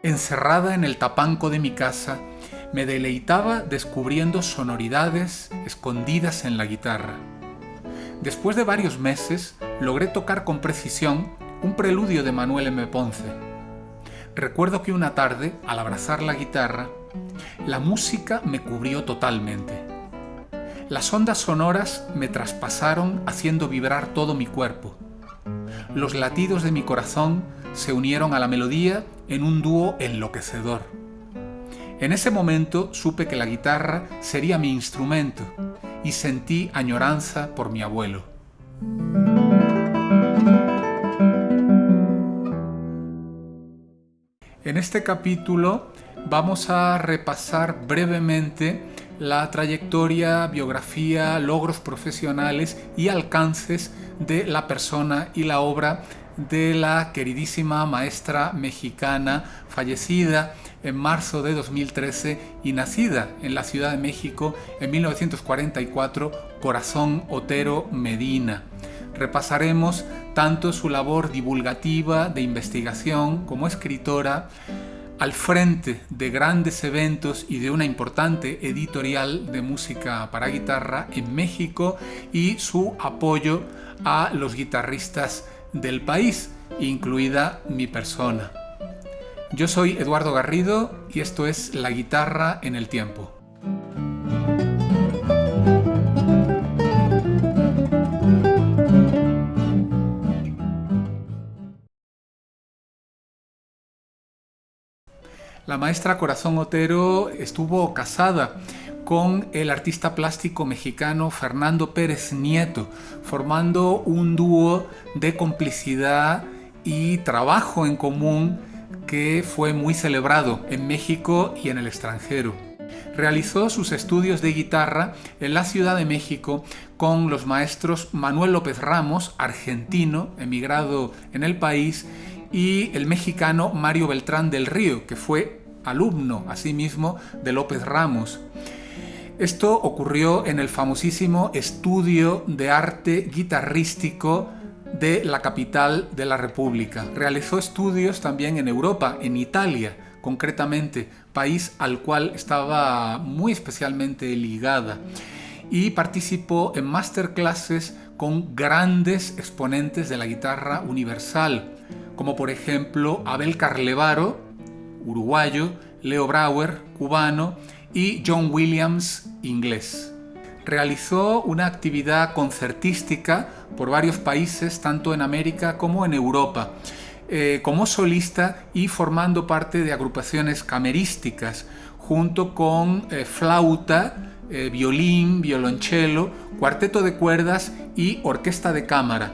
Encerrada en el tapanco de mi casa, me deleitaba descubriendo sonoridades escondidas en la guitarra. Después de varios meses, logré tocar con precisión un preludio de Manuel M. Ponce. Recuerdo que una tarde, al abrazar la guitarra, la música me cubrió totalmente. Las ondas sonoras me traspasaron haciendo vibrar todo mi cuerpo. Los latidos de mi corazón se unieron a la melodía en un dúo enloquecedor. En ese momento supe que la guitarra sería mi instrumento y sentí añoranza por mi abuelo. En este capítulo vamos a repasar brevemente la trayectoria, biografía, logros profesionales y alcances de la persona y la obra de la queridísima maestra mexicana fallecida en marzo de 2013 y nacida en la Ciudad de México en 1944, Corazón Otero Medina. Repasaremos tanto su labor divulgativa de investigación como escritora, al frente de grandes eventos y de una importante editorial de música para guitarra en México, y su apoyo a los guitarristas del país, incluida mi persona. Yo soy Eduardo Garrido y esto es La Guitarra en el Tiempo. La maestra Corazón Otero estuvo casada con el artista plástico mexicano Fernando Pérez Nieto, formando un dúo de complicidad y trabajo en común que fue muy celebrado en México y en el extranjero. Realizó sus estudios de guitarra en la Ciudad de México con los maestros Manuel López Ramos, argentino, emigrado en el país, y el mexicano Mario Beltrán del Río, que fue alumno asimismo de López Ramos. Esto ocurrió en el famosísimo Estudio de Arte Guitarrístico de la capital de la República. Realizó estudios también en Europa, en Italia, concretamente, país al cual estaba muy especialmente ligada, y participó en masterclasses con grandes exponentes de la guitarra universal, como por ejemplo Abel Carlevaro, uruguayo, Leo Brouwer, cubano, y John Williams, inglés. Realizó una actividad concertística por varios países, tanto en América como en Europa, como solista y formando parte de agrupaciones camerísticas, junto con flauta, violín, violonchelo, cuarteto de cuerdas y orquesta de cámara,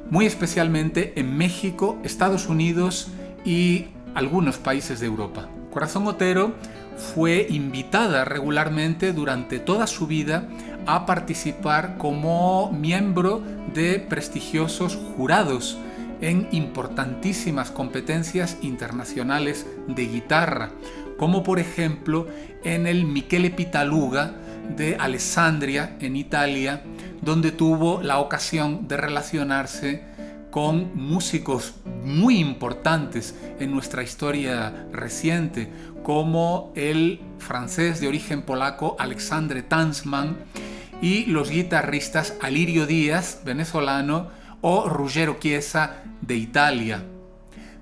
muy especialmente en México, Estados Unidos y algunos países de Europa. Corazón Otero fue invitada regularmente durante toda su vida a participar como miembro de prestigiosos jurados en importantísimas competencias internacionales de guitarra, como por ejemplo en el Michele Pitaluga de Alessandria, en Italia, donde tuvo la ocasión de relacionarse con músicos muy importantes en nuestra historia reciente, como el francés de origen polaco Alexandre Tansman y los guitarristas Alirio Díaz, venezolano, o Ruggero Chiesa, de Italia.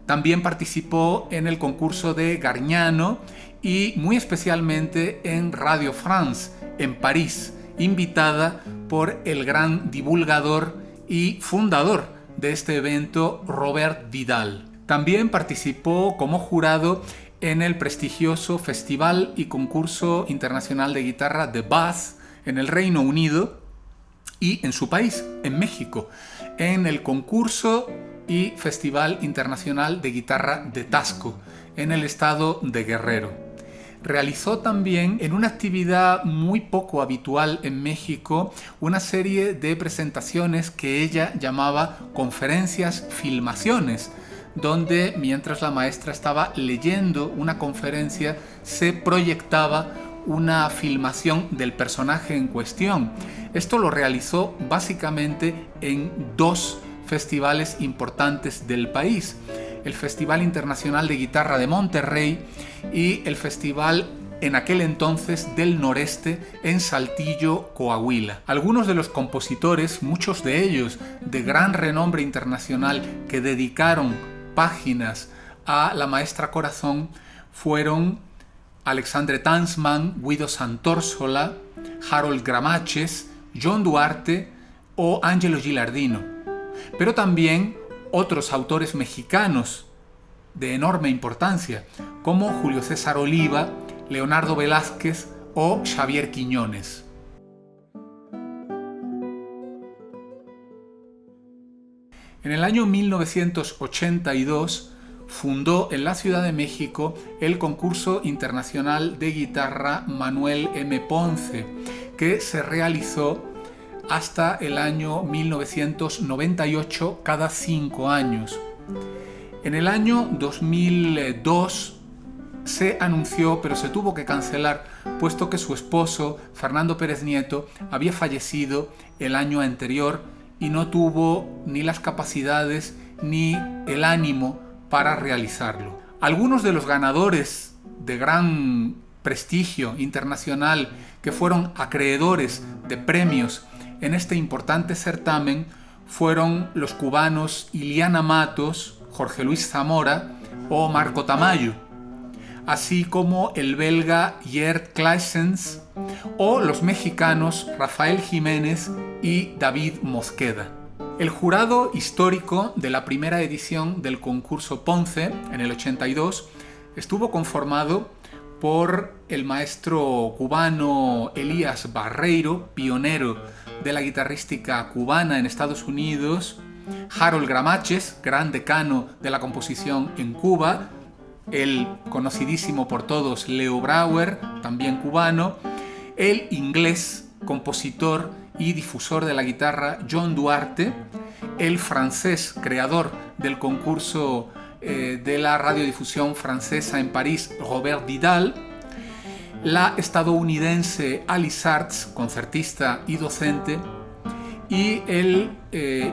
También participó en el concurso de Gargnano y muy especialmente en Radio France, en París, invitada por el gran divulgador y fundador de este evento, Robert Vidal. También participó como jurado en el prestigioso Festival y Concurso Internacional de Guitarra de Bath en el Reino Unido, y en su país, en México, en el Concurso y Festival Internacional de Guitarra de Taxco, en el estado de Guerrero. Realizó también, en una actividad muy poco habitual en México, una serie de presentaciones que ella llamaba conferencias filmaciones, donde mientras la maestra estaba leyendo una conferencia se proyectaba una filmación del personaje en cuestión. Esto lo realizó básicamente en dos festivales importantes del país, el Festival Internacional de Guitarra de Monterrey y el Festival en aquel entonces del Noreste en Saltillo, Coahuila. Algunos de los compositores, muchos de ellos de gran renombre internacional, que dedicaron páginas a la maestra Corazón fueron Alexandre Tansman, Guido Santórsola, Harold Gramaches, John Duarte o Angelo Gilardino, pero también otros autores mexicanos de enorme importancia, como Julio César Oliva, Leonardo Velázquez o Xavier Quiñones. En el año 1982 fundó en la Ciudad de México el concurso internacional de guitarra Manuel M. Ponce, que se realizó hasta el año 1998 cada 5 años. En el año 2002 se anunció, pero se tuvo que cancelar, puesto que su esposo, Fernando Pérez Nieto, había fallecido el año anterior y no tuvo ni las capacidades ni el ánimo para realizarlo. Algunos de los ganadores de gran prestigio internacional que fueron acreedores de premios en este importante certamen fueron los cubanos Iliana Matos, Jorge Luis Zamora o Marco Tamayo, así como el belga Gerd Claessens o los mexicanos Rafael Jiménez y David Mosqueda. El jurado histórico de la primera edición del concurso Ponce, en el 82, estuvo conformado por el maestro cubano Elías Barreiro, pionero de la guitarrística cubana en Estados Unidos, Harold Gramaches, gran decano de la composición en Cuba, el conocidísimo por todos Leo Brouwer, también cubano, el inglés, compositor y difusor de la guitarra John Duarte, el francés, creador del concurso de la radiodifusión francesa en París, Robert Vidal, la estadounidense Alice Arts, concertista y docente, y el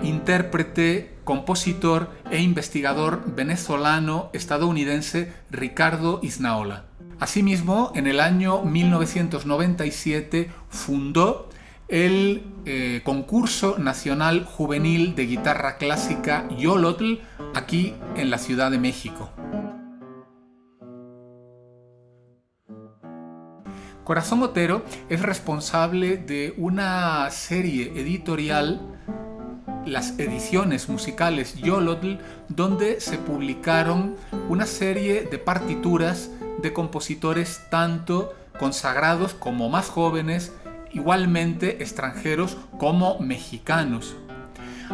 intérprete, compositor e investigador venezolano-estadounidense Ricardo Isnaola. Asimismo, en el año 1997 fundó el Concurso Nacional Juvenil de Guitarra Clásica Yolotl, aquí en la Ciudad de México. Corazón Otero es responsable de una serie editorial, las ediciones musicales Yolotl, donde se publicaron una serie de partituras de compositores tanto consagrados como más jóvenes, igualmente extranjeros como mexicanos.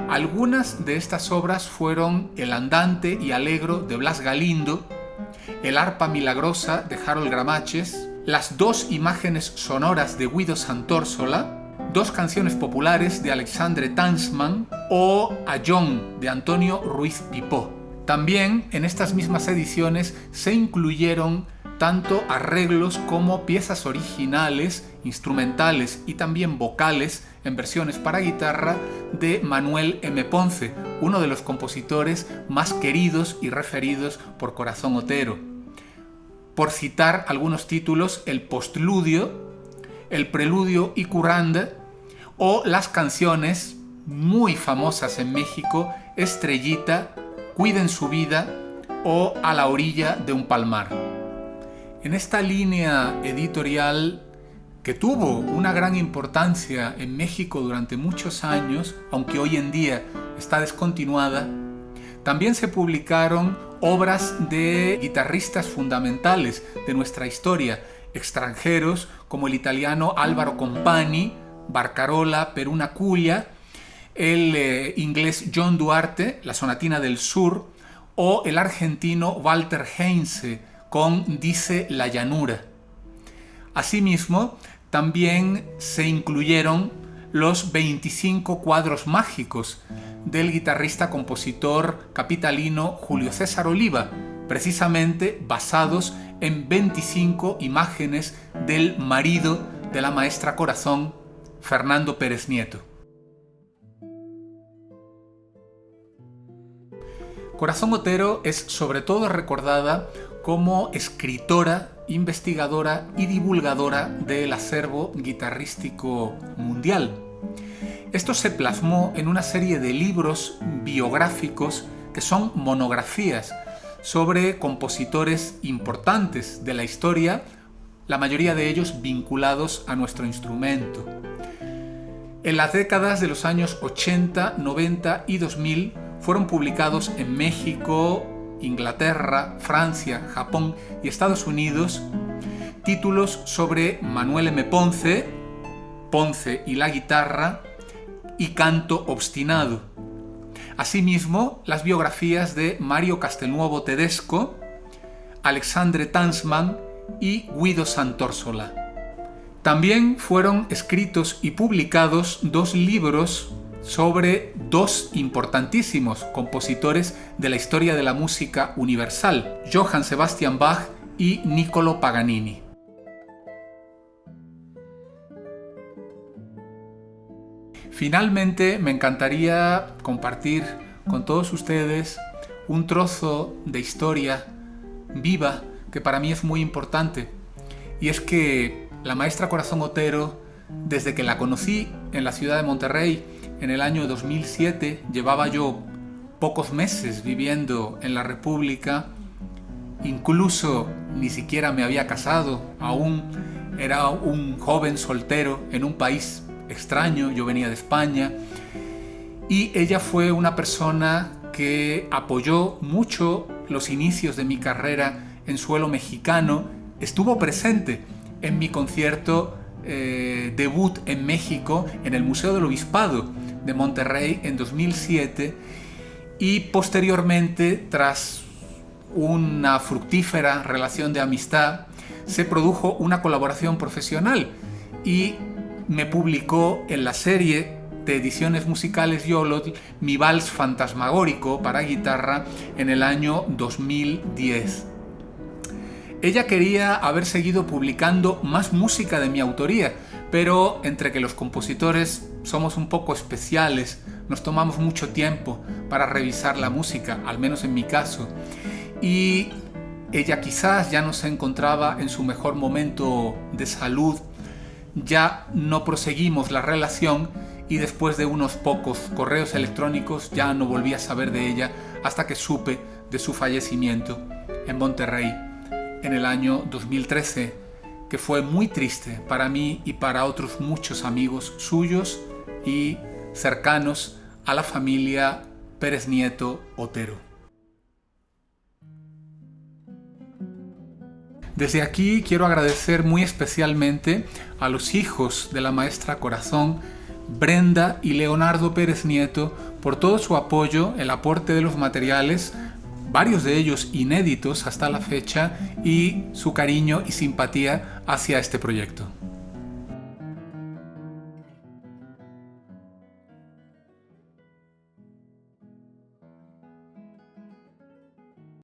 Algunas de estas obras fueron El Andante y Alegro de Blas Galindo, El Arpa Milagrosa de Harold Gramaches, Las dos imágenes sonoras de Guido Santórsola, Dos canciones populares de Alexandre Tansman o Ayón de Antonio Ruiz Pipó. También en estas mismas ediciones se incluyeron tanto arreglos como piezas originales, instrumentales y también vocales en versiones para guitarra de Manuel M. Ponce, uno de los compositores más queridos y referidos por Corazón Otero. Por citar algunos títulos, el Postludio, el Preludio y Curranda, o las canciones muy famosas en México, Estrellita, Cuiden su vida o A la orilla de un palmar. En esta línea editorial, que tuvo una gran importancia en México durante muchos años, aunque hoy en día está descontinuada, también se publicaron obras de guitarristas fundamentales de nuestra historia, extranjeros como el italiano Álvaro Compani, Barcarola, Peruna Cuya, el inglés John Duarte, la Sonatina del Sur, o el argentino Walter Heinze con Dice la llanura. Asimismo, también se incluyeron los 25 cuadros mágicos del guitarrista compositor capitalino Julio César Oliva, precisamente basados en 25 imágenes del marido de la maestra Corazón, Fernando Pérez Nieto. Corazón Otero es sobre todo recordada como escritora, investigadora y divulgadora del acervo guitarrístico mundial. Esto se plasmó en una serie de libros biográficos que son monografías sobre compositores importantes de la historia, la mayoría de ellos vinculados a nuestro instrumento. En las décadas de los años 80, 90 y 2000 fueron publicados en México, Inglaterra, Francia, Japón y Estados Unidos títulos sobre Manuel M. Ponce, Ponce y la guitarra y Canto obstinado. Asimismo, las biografías de Mario Castelnuovo Tedesco, Alexandre Tansman y Guido Santórsola. También fueron escritos y publicados 2 libros sobre 2 importantísimos compositores de la historia de la música universal, Johann Sebastian Bach y Niccolò Paganini. Finalmente, me encantaría compartir con todos ustedes un trozo de historia viva que para mí es muy importante, y es que la maestra Corazón Otero, desde que la conocí en la ciudad de Monterrey en el año 2007, llevaba yo pocos meses viviendo en la República, incluso ni siquiera me había casado, aún era un joven soltero en un país extraño, yo venía de España, y ella fue una persona que apoyó mucho los inicios de mi carrera en suelo mexicano, estuvo presente en mi concierto debut en México en el Museo del Obispado de Monterrey en 2007, y posteriormente, tras una fructífera relación de amistad, se produjo una colaboración profesional y me publicó en la serie de ediciones musicales Yolotl mi vals fantasmagórico para guitarra en el año 2010. Ella quería haber seguido publicando más música de mi autoría, pero entre que los compositores somos un poco especiales, nos tomamos mucho tiempo para revisar la música, al menos en mi caso, y ella quizás ya no se encontraba en su mejor momento de salud, ya no proseguimos la relación, y después de unos pocos correos electrónicos ya no volví a saber de ella hasta que supe de su fallecimiento en Monterrey en el año 2013, que fue muy triste para mí y para otros muchos amigos suyos y cercanos a la familia Pérez Nieto Otero. Desde aquí quiero agradecer muy especialmente a los hijos de la maestra Corazón, Brenda y Leonardo Pérez Nieto, por todo su apoyo, el aporte de los materiales, varios de ellos inéditos hasta la fecha, y su cariño y simpatía hacia este proyecto.